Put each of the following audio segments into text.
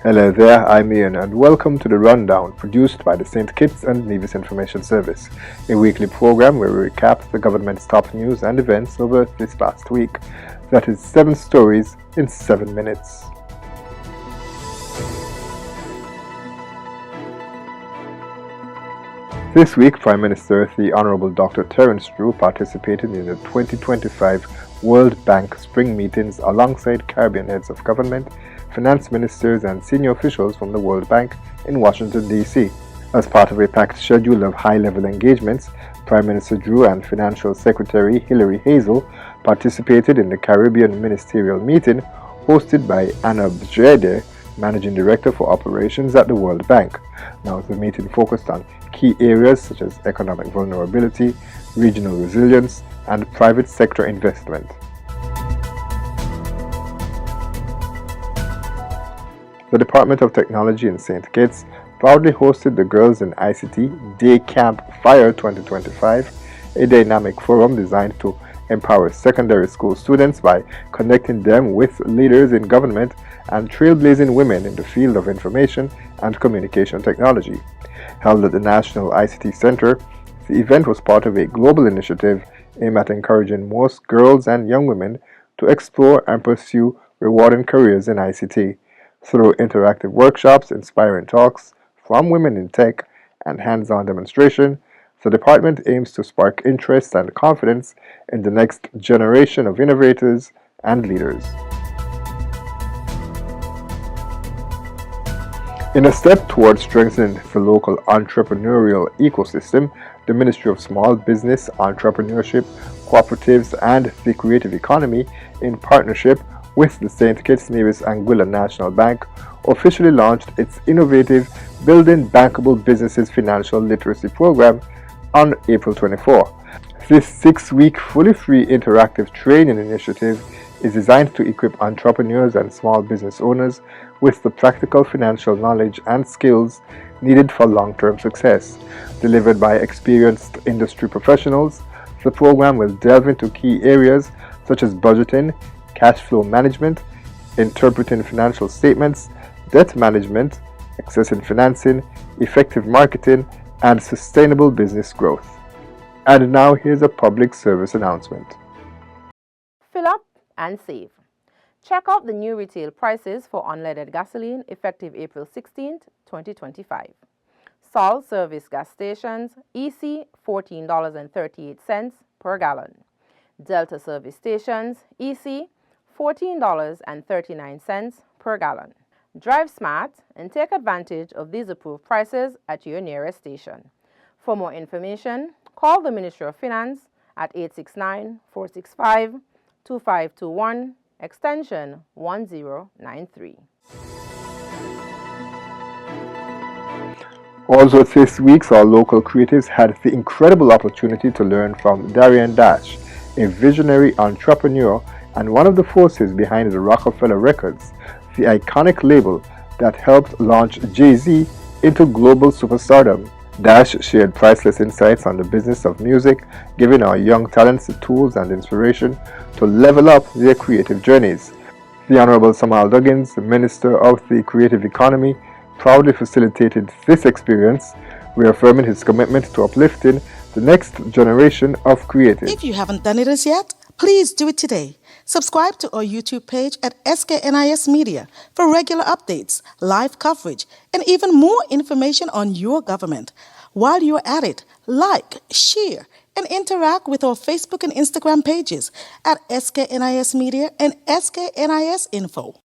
Hello there, I'm Ian and welcome to the Rundown produced by the St. Kitts and Nevis Information Service, a weekly program where we recap the government's top news and events over this past week. That is 7 stories in 7 minutes. This week, Prime Minister the Honourable Dr. Terence Drew participated in the 2025 World Bank Spring Meetings alongside Caribbean heads of government, finance ministers and senior officials from the World Bank in Washington, D.C. As part of a packed schedule of high-level engagements, Prime Minister Drew and Financial Secretary Hilary Hazel participated in the Caribbean Ministerial Meeting hosted by Anna Bjede, Managing Director for Operations at the World Bank. Now, the meeting focused on key areas such as economic vulnerability, regional resilience, and private sector investment. The Department of Technology in St. Kitts proudly hosted the Girls in ICT Day Camp Fire 2025, a dynamic forum designed to empower secondary school students by connecting them with leaders in government and trailblazing women in the field of information and communication technology. Held at the National ICT Center, the event was part of a global initiative aimed at encouraging most girls and young women to explore and pursue rewarding careers in ICT. Through interactive workshops, inspiring talks from women in tech, and hands-on demonstration, the department aims to spark interest and confidence in the next generation of innovators and leaders. In a step towards strengthening the local entrepreneurial ecosystem, the Ministry of Small Business, Entrepreneurship, Cooperatives and the Creative Economy, in partnership with the St. Kitts Nevis Anguilla National Bank, officially launched its innovative Building Bankable Businesses Financial Literacy Program on April 24. This 6-week fully free interactive training initiative is designed to equip entrepreneurs and small business owners with the practical financial knowledge and skills needed for long-term success. Delivered by experienced industry professionals, the program will delve into key areas such as budgeting, cash flow management, interpreting financial statements, debt management, accessing financing, effective marketing, and sustainable business growth. And now here's a public service announcement. Fill up and save. Check out the new retail prices for unleaded gasoline effective April 16, 2025. Salt service gas stations, EC $14.38 per gallon. Delta service stations, EC $14.39 per gallon. Drive smart and take advantage of these approved prices at your nearest station. For more information, call the Ministry of Finance at 869-465-2521, extension 1093. Also this week, our local creatives had the incredible opportunity to learn from Darien, a visionary entrepreneur and one of the forces behind the Rockefeller Records, the iconic label that helped launch Jay-Z into global superstardom. Dash shared priceless insights on the business of music, giving our young talents the tools and inspiration to level up their creative journeys. The Honourable Samal Duggins, the Minister of the Creative Economy, proudly facilitated this experience, reaffirming his commitment to uplifting the next generation of creatives. If you haven't done it as yet, please do it today. Subscribe to our YouTube page at SKNIS Media for regular updates, live coverage, and even more information on your government. While you're at it, like, share, and interact with our Facebook and Instagram pages at SKNIS Media and SKNIS Info.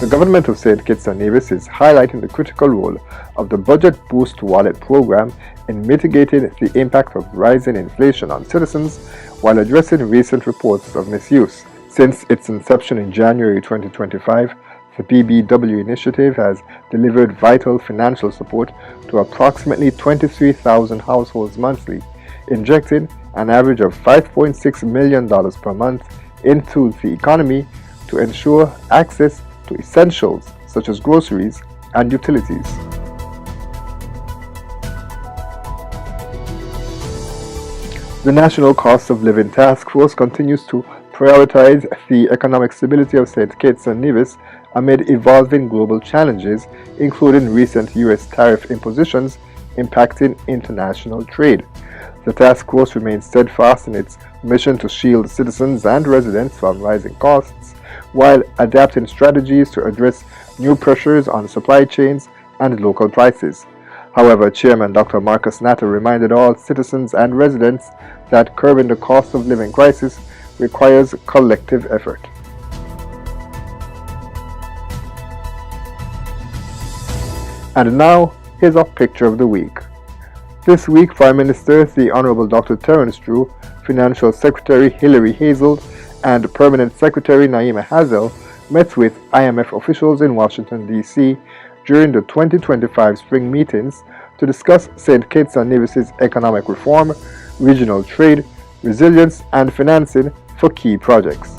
The government of St. Kitts and Nevis is highlighting the critical role of the Budget Boost Wallet program in mitigating the impact of rising inflation on citizens while addressing recent reports of misuse. Since its inception in January 2025, the BBW initiative has delivered vital financial support to approximately 23,000 households monthly, injecting an average of $5.6 million per month into the economy to ensure access to essentials such as groceries and utilities. The National Cost of Living Task Force continues to prioritize the economic stability of St. Kitts and Nevis amid evolving global challenges, including recent U.S. tariff impositions impacting international trade. The task force remains steadfast in its mission to shield citizens and residents from rising costs, while adapting strategies to address new pressures on supply chains and local prices. However, Chairman Dr. Marcus Natter reminded all citizens and residents that curbing the cost of living crisis requires collective effort. And now, here's our picture of the week. This week, Prime Minister the Honorable Dr. Terence Drew, Financial Secretary Hilary Hazel, and Permanent Secretary Naima Hazel met with IMF officials in Washington, D.C. during the 2025 spring meetings to discuss St. Kitts and Nevis's economic reform, regional trade, resilience, and financing for key projects.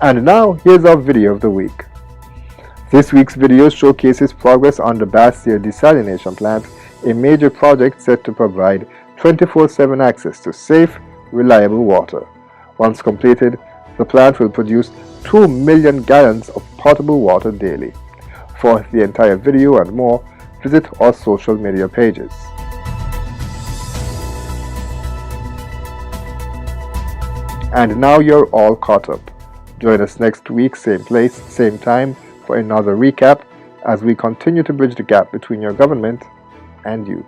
And now, here's our video of the week. This week's video showcases progress on the Bastia desalination plant, a major project set to provide 24/7 access to safe, reliable water. Once completed, the plant will produce 2 million gallons of potable water daily. For the entire video and more, visit our social media pages. And now you're all caught up. Join us next week, same place, same time, for another recap as we continue to bridge the gap between your government and you.